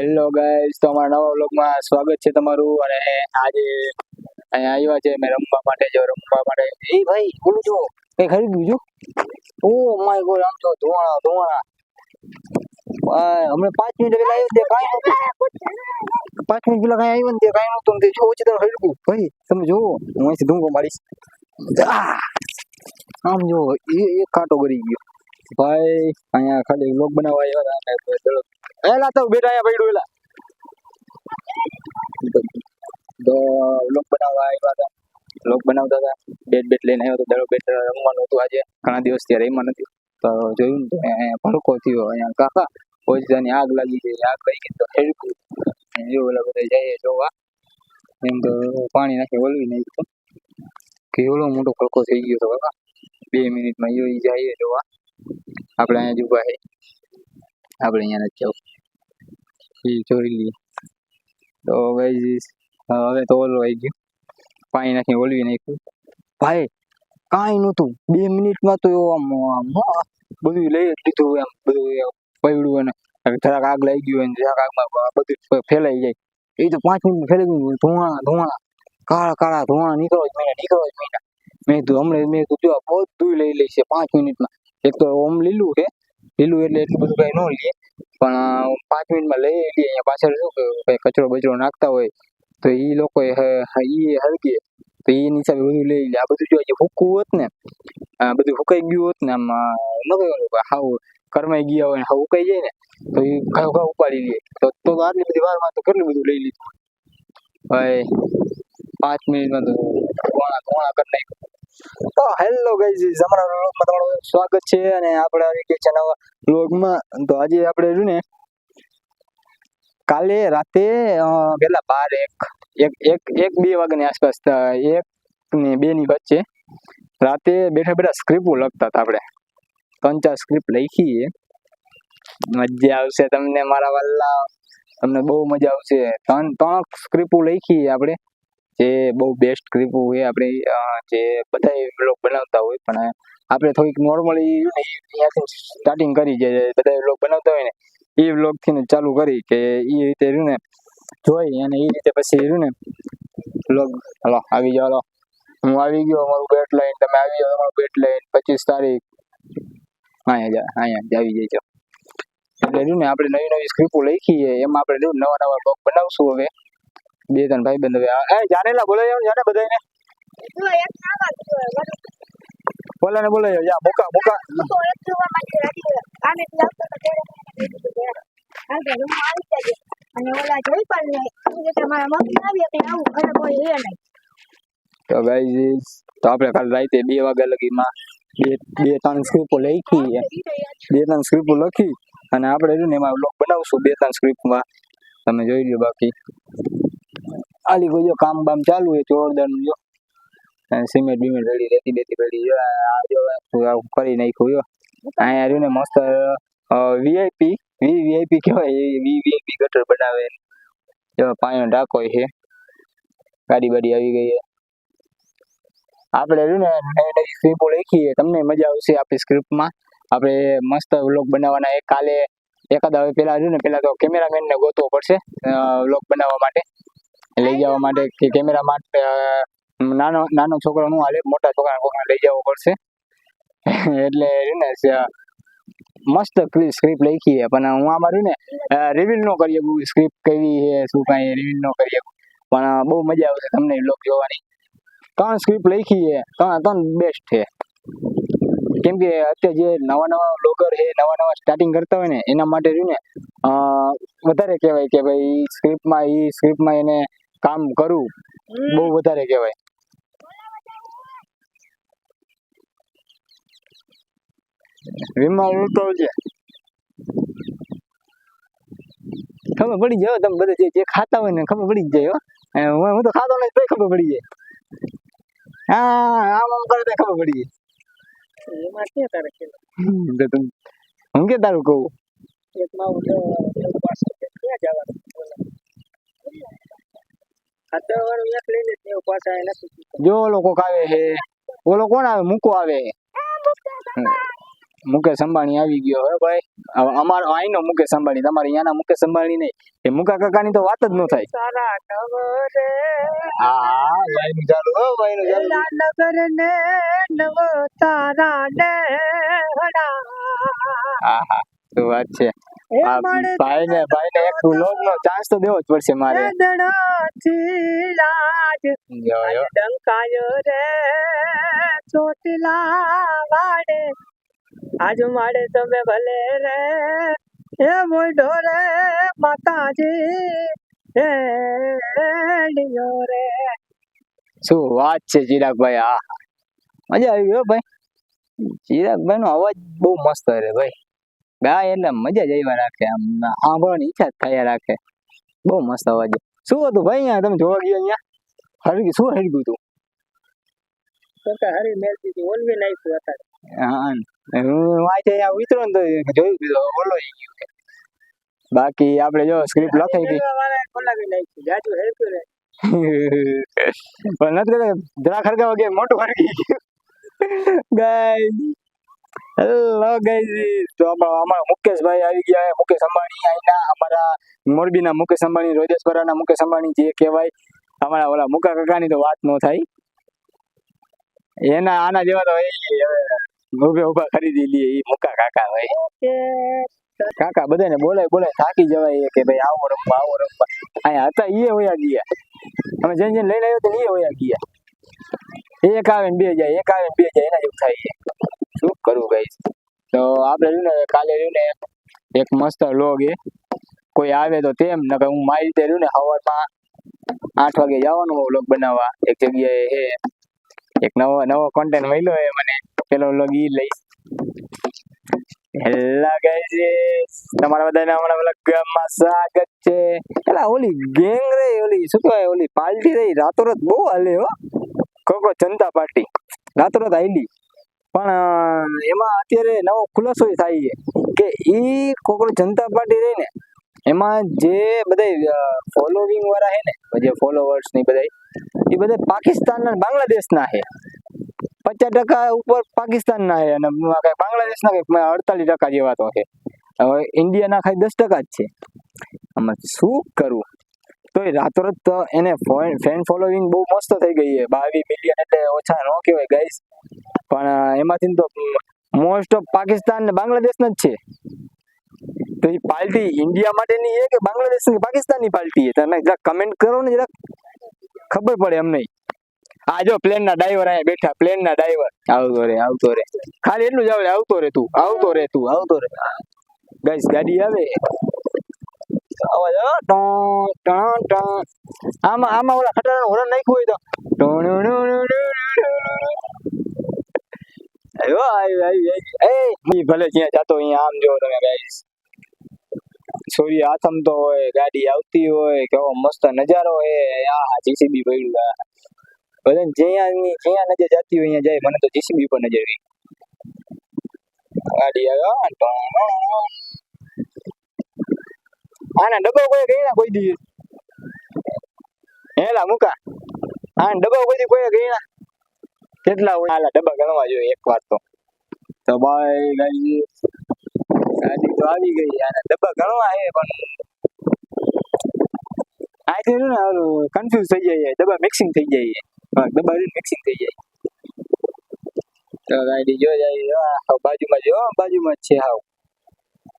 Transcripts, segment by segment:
Hello guys, તો અમારા નવા વ્લોગમાં સ્વાગત છે તમારું. અને આજે અહીંયા આવ્યા છે મેં રમવા માટે. એ ભાઈ બોલું જો કઈ ખરીદ્યું છું. ઓ માય ગોડ, આમ તો ધોવાણા ધોવાણા. હમણાં 5 મિનિટ પહેલા આવ્યું તે કાંઈ નહોતું. 5 મિનિટ પહેલા કાંઈ આવ્યું ને તે કાંઈ નહોતું. તે જો ઓછી તરફ હરકું ભાઈ તમે જોવો, હું અહીંથી ધૂંગો મારીશ. આમ જો એક કાંટો ગરી ગયો ભાઈ. અહીંયા ખાલી વ્લોગ બનાવવા આવ્યા હતા. એલા તો બેટા અહીંયા પડ્યું એલા તો વ્લોગ બનાવવા આવ્યા હતા. વ્લોગ બનાવતા હતા. બેટ લઈને આવ્યો તો. દડો બેટ રમવાનું હતું આજે. ઘણા દિવસથી રમ્યા નથી તો જોયું ને તો ભડકો થયો. અહીંયા કાકા ઓછાની આગ લાગી ગઈ. આગ લાગી ગઈ તો હેડકું એવું ઓલા બધા જઈએ જોવા. એમ તો પાણી નાખી ઓલવી નાખ્યું. કેવડો મોટો ભડકો થઈ ગયો હતો કાકા. 2 મિનિટમાં એ જઈએ જોવા. આપણે અહીંયા જ ઉભા છે. આપણે અહીંયા નથી જવું. એ જોઈ લઈએ તો ગાઈસ. હવે તો ઓલું આવી ગયું. પાણી નાખી ઓલવી નાખ્યું ભાઈ. કાંઈ નહોતું. 2 મિનિટમાં તો આમ બધું લઈ જ લીધું. એમ બધું પડ્યું અને જરાક આગ લાગી ગયું હોય ને જરાક આગમાં બધું ફેલાઈ જાય. એ તો 5 મિનિટમાં ફેલાઈ ગયું. ધોવાણા કાળા ધોવાણા નીકળો જ મહિના. મેં કીધું હમણાં બધું લઈ લઈશ 5 મિનિટમાં. એક તો ઓમ લીલું છે. લીલું એટલે એટલું બધું કઈ ન લઈએ, પણ 5 મિનિટમાં લઈ લઈએ. અહીંયા પાછળ શું કે કચરો બચરો નાખતા હોય તો એ લોકો હળગે તો એની હિસાબે બધું લઈ લે. આ બધું જો ફૂકવું હોત ને, બધું ફૂકાઈ ગયું હોત ને, આમ ન કહ્યું હાવ કરમાઈ ગયા હોય ને હાવ ઉકાઈ જાય ને તો એ ઘા ઉપાડી લે. તો આટલી બધી વારમાં તો કેટલું બધું લઈ લીધું ભાઈ. 5 મિનિટમાં તો ધોણા કરી નાખ્યું. તો હેલો ગાઈઝ, અમારા વ્લોગમાં તમારું સ્વાગત છે. અને આપણે આવી ગયા છે નવા વ્લોગમાં. તો આજે આપણે રહ્યું ને કાલે રાતે પેલા 1-2 વાગ્યાની આસપાસ, 1 ને 2 ની વચ્ચે રાતે બેઠા સ્ક્રિપ્ટો લખતા હતા. આપણે 3-4 સ્ક્રિપ્ટ લખી. મજા આવશે તમને મારા વાલા, તમને બહુ મજા આવશે. 3 સ્ક્રિપ્ટો લખી આપણે, જે બહુ બેસ્ટ સ્ક્રિપ્ટો છે. આપણે જે બધા વ્લોગ બનાવતા હોય પણ આપણે થોડીક નોર્મલી અહીંયાથી સ્ટાર્ટિંગ કરી. જે બધા વ્લોગ બનાવતા હોય ને એ વ્લોગથી ચાલુ કરી કે એ રીતે રહ્યું ને જોઈ અને એ રીતે પછી રહ્યું ને વ્લોગ. હલો આવી જાઓ. હું આવી ગયો અમારું બેટ લઈને, તમે આવી જાઓ તમારું બેટ લઈને. 25 તારીખ અહીંયા જ આવી જાય. એટલે રહ્યું ને આપણે નવી સ્ક્રિપ્ટો લખીએ. એમાં આપણે રહ્યું નવા વ્લોગ બનાવશું. હવે 2-3 ભાઈબંધ હવે જાનેલા બોલાવી જાને બધાને. બોલાવી જા મોકા તો ગાઈઝ. તો આપણે કાલ રાતે 2 વાગ્યા લગીમાં 2-3 સ્ક્રિપ્ટો લખી અને આપણે ને એમાં વ્લોગ બનાવશું. 2-3 સ્ક્રિપ્ટમાં તમે જોઈ લો. બાકી આલી કોઈ કામ બામ ચાલુ હોય જોરદાર નું જો. સિમેન્ટ બીમેન્ટ રેડી રેતી રેડી કરી નાખ્યું જો. અહીંયા રહ્યું ને મસ્ત વીઆઈપી કહેવાય. વીઆઈપી ગટર બનાવે. પાણીનો ટાંકો છે. ગાડી બાડી આવી ગઈ. આપણે રહ્યું ને નવી સ્ક્રિપ્ટો લખીએ. તમને મજા આવશે આપણી સ્ક્રિપ્ટમાં. આપણે મસ્ત વ્લોગ બનાવવાના. કાલે એકાદ પેલા રહ્યું ને પેલા તો કેમેરામેન ને ગોતવો પડશે વ્લોગ બનાવવા માટે, લઈ જવા માટે. કે કેમેરા માટે નાનો છોકરો નું હાલે, મોટા છોકરાને લઈ જવો પડશે. એટલે ને મસ્ત સ્ક્રિપ્ટ લખીએ. પણ હું આમાં ને રિવીલ ન કરીએ સ્ક્રિપ્ટ કેવી છે શું કાંઈ રિવીલ ન કરીએ. પણ બહુ મજા આવશે તમને વ્લોગ જોવાની. 3 સ્ક્રિપ્ટ લખીએ. 3 બેસ્ટ છે. કેમ કે અત્યારે જે નવા વ્લોગર છે, નવા સ્ટાર્ટિંગ કરતા હોય ને એના માટે રહ્યું ને વધારે કહેવાય કે ભાઈ સ્ક્રિપ્ટમાં એને કામ કરવું બહુ વધારે કહેવાય. વિમાન ઉતરજે ખબર પડી જાય. તમે બધા જે ખાતા હોય ને ખબર પડી જ જાય. હું તો ખાતો નથી તો ખબર પડી જાય. આમ કરે તો ખબર પડી જાય. હું કે તારું કહું જો લોકો આવે છે. ઓલો કોણ આવે? મૂકો આવે. મુકેશ અંબાણી આવી ગયો હે ભાઈ. હવે અમારો અહીંનો મુકેશ અંબાણી, તમારે અહીંયાના મુકેશ અંબાણી નહીં. એ મુકા કાકાની તો વાત જ ન થાય. સારા નવરે હા ભાઈનું ચાલુ, હો ભાઈનું ચાલુ. નગર ને નવ તારા ને હડા હા હા શું વાત છે. આ ભાઈને એક વ્લોગનો ચાન્સ તો દેવો જ પડશે મારે. દડાથી લાજ જો જો ડંકાયો રે ચોટીલા વાડે આજ માડે તમે ભલે રે હે મોઢો રે માતાજી હે ડિયો રે. શું વાત છે ચિરાગભાઈ. હા મજા આવી ગયો ભાઈ. ચિરાગભાઈ નો અવાજ બહુ મસ્ત છે ભાઈ. ગાય એટલે મજા જ આવ્યા રાખે, આમ સાંભળવાની ઈચ્છા જ થયા રાખે. બહુ મસ્ત અવાજ. શું હતું ભાઈ અહીંયા તમે જોવા ગયા અહીંયા? હરગી શું હરગ્યું તું? તો હરી મેલતી હતી ઓલવી નાખ્યું હતા. હા હું વાંચે અહીંયા ઉતરો ને તો જોયું કીધું બોલો ઈ ગયું કે. બાકી આપણે જો સ્ક્રિપ્ટ લખાઈ ગઈ બોલાવી નાખ્યું જાજુ હેરતું રે પણ નથી કહેતા જરા ખરગાવા ગયા મોટું ખરગી ગયું. ગાઈસ હેલો ગાઈસ, તો અમારા મુકેશભાઈ આવી ગયા. મુકેશ અંબાણી અહીંના અમારા મોરબીના મુકેશ અંબાણી, રોજેશપરાના મુકેશ અંબાણી જે કહેવાય. અમારા ઓલા મુકા કાકાની તો વાત ન થાય. એના આના જેવા તો હવે ઉભા ખરીદી લઈએ એ મુકા કાકા ભાઈ. કાકા બધાને બોલાય થાકી જવાય કે ભાઈ આવો રમવા અહીંયા હતા એ હોયા ગયા. અમે જેને લઈને આવ્યો તો એ હોયા ગયા. એક આવે ને બે જાય, એક આવે ને બે જાય, એના જેવું થાય છે. શું કરવું ગાઈસ? તો આપણે રહ્યું ને કાલે રહ્યું ને એક મસ્ત વ્લોગ એ કોઈ આવે તો તેમ, નકર હું મારી રીતે રહ્યું ને સવારમાં 8 વાગે જવાનું વ્લોગ બનાવવા એક જગ્યાએ. હે એક નવો કોન્ટેન્ટ મળ્યો હે મને, પેલો વ્લોગ ઈ લઈશ. હેલો ગાઈસ, તમારા બધાને અમારા વ્લોગમાં સ્વાગત છે. એલા ઓલી ગેંગ રે, ઓલી શું કહેવાય, ઓલી પાર્ટી રહી રાતોરાત બહુ હાલે હો. કોકો જનતા પાર્ટી રાતોરાત હાલી. પણ એમાં અત્યારે નવો ખુલાસો થાય છે કે ઈ કોકરો જનતા પાર્ટી રહી ને એમાં જે બધા ફોલોવિંગ વાળા હે ને, જે ફોલોવર્સ ની બધા એ બધા પાકિસ્તાન અને બાંગ્લાદેશના છે. 50% ઉપર પાકિસ્તાનના છે અને બાંગ્લાદેશના 48% જેવા તો છે. હવે ઇન્ડિયાના ખાલી 10% જ છે. આમાં શું કરવું? તો એ રાતોરાત તો એને ફેન ફોલોવિંગ બહુ મસ્ત થઈ ગઈ છે. 22 મિલિયન એટલે ઓછા ન કહેવાય ગાઈસ. પણ એમાંથી તો મોસ્ટ ઓફ પાકિસ્તાન ને બાંગ્લાદેશના જ છે. તો એ પાર્ટી ઇન્ડિયા માટેની છે કે બાંગ્લાદેશ કે પાકિસ્તાનની પાર્ટી છે? તમે જરાક કમેન્ટ કરો ને, જરાક ખબર પડે એમ નહીં. આ જો પ્લેનના ડ્રાઈવર અહીંયા બેઠા, પ્લેનના ડ્રાઈવર આવતો રે ખાલી એટલું જ આવડે. આવતો રે ગાઈસ. ગાડી આવે અવાજ આમાં ઓલા ખટારાનું હોર્ન નાખ્યું હોય તો ભલે જ્યાં જાતો અહીંયા આમ જો તમે ગાઈસ, સૂર્ય આથમતો હોય, ગાડી આવતી હોય, કેવો મસ્ત નજારો હે. આ જીસીબી પડ્યું બધા જ્યાં નજર જાતી હોય અહીંયા જાય. મને તો જીસીબી પર નજર ગઈ. ગાડી આવ્યો આના ડબ્બા કોઈ ગઈ ના કોઈ દી હેલા મુકા આના ડબ્બા કોઈ દી કોઈ ગઈ ના કેટલા હોય? આલા ડબ્બા ગણવા જોઈએ એક વાર તો ભાઈ ગાડી તો આવી ગઈ. આના ડબ્બા ગણવા હે પણ આ છે ને કન્ફ્યુઝ થઈ જાય, ડબ્બા મિક્સિંગ થઈ જાય. મિક્સિંગ થઈ જાય તો ગાડી જો જાય બાજુમાં જ છે. હાવ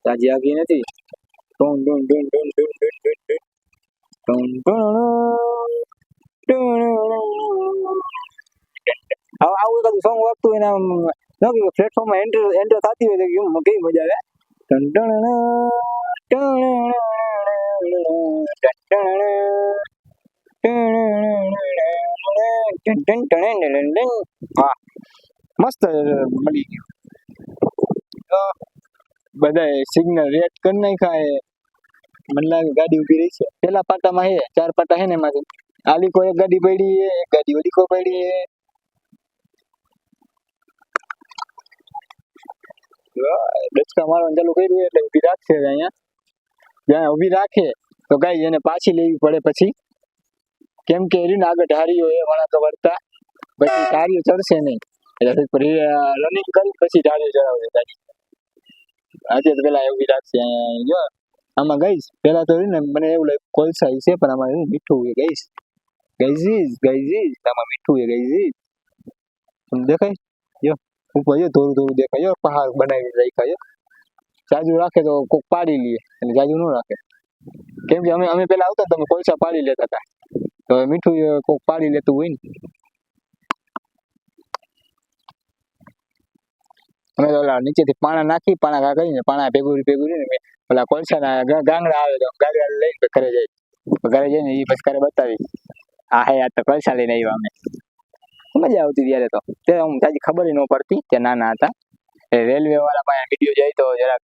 તાજી આગી નથી. આવું કદું સોંગ વાગતું હોય ને પ્લેટફોર્મમાં એન્ટર થતી હોય તો કેવી મજા આવે. હા મસ્ત મળી ગયું. બધા સિગ્નલ રેડ કરી નાખ્યા. મને લાગે ગાડી ઉભી રહી છે. પેલા પાટામાં હે 4 પાટા હે ને એમાંથી આલી કોઈ એક ગાડી પડી હે, એક ગાડી ઓલી કોઈ પડી હે. ડચકા મારવાનું ચાલુ કર્યું એટલે ઉભી રાખશે અહીંયા. જ્યાં ઉભી રાખે તો ગાઈ એને પાછી લેવી પડે પછી, કેમ કે એની આગળ ઢારીઓ એ વળાતો વળતા પછી ઢારીઓ ચડશે નહીં. એટલે રનિંગ કરી પછી ઢારીઓ ચડાવશે ગાડી. આજે તો પેલા એવું લાગશે અહીંયા જો આમાં ગઈશ પેલા તો ને મને એવું લાગ્યું કોલસા છે પણ આમાં એવું મીઠું છે ગઈઝ આમાં મીઠું છે ગઈઝ તમને દેખાય જો ઉપર જો થોડું થોડું દેખાય જો પહાડ બનાવી રાખ્યા છે જાજુ રાખે તો કોક પાડી લે એટલે જાજુ ન રાખે કેમ કે અમે પેલા આવતા તમે કોલસા પાડી લેતા હતા તો હવે મીઠું કોક પાડી લેતું હોય ને અમે તો ઓલા નીચેથી પાણા નાખી પાણા કા કરીને પાણા ભેગું ને ઓલા કોલસાના ગાંગડા આવે તો ગાંગડા લઈને ઘરે જઈને એ પછી ઘરે બતાવી આ હે આ તો કોલસા લઈને આવ્યા અમે મજા આવતી ત્યારે તો તે હું તાજી ખબર ન પડતી કે નાના હતા રેલવે વાળા પાસે વિડીયો જાય તો જરાક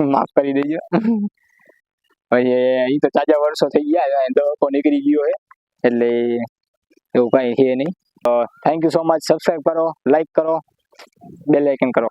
માફ કરી દેજો પછી એ તો તાજા વર્ષો થઈ ગયા દવાકો નીકળી ગયો હે એટલે એવું કઈ છે નહીં thank you so much subscribe કરો લાઈક કરો બેલ આઇકન કરો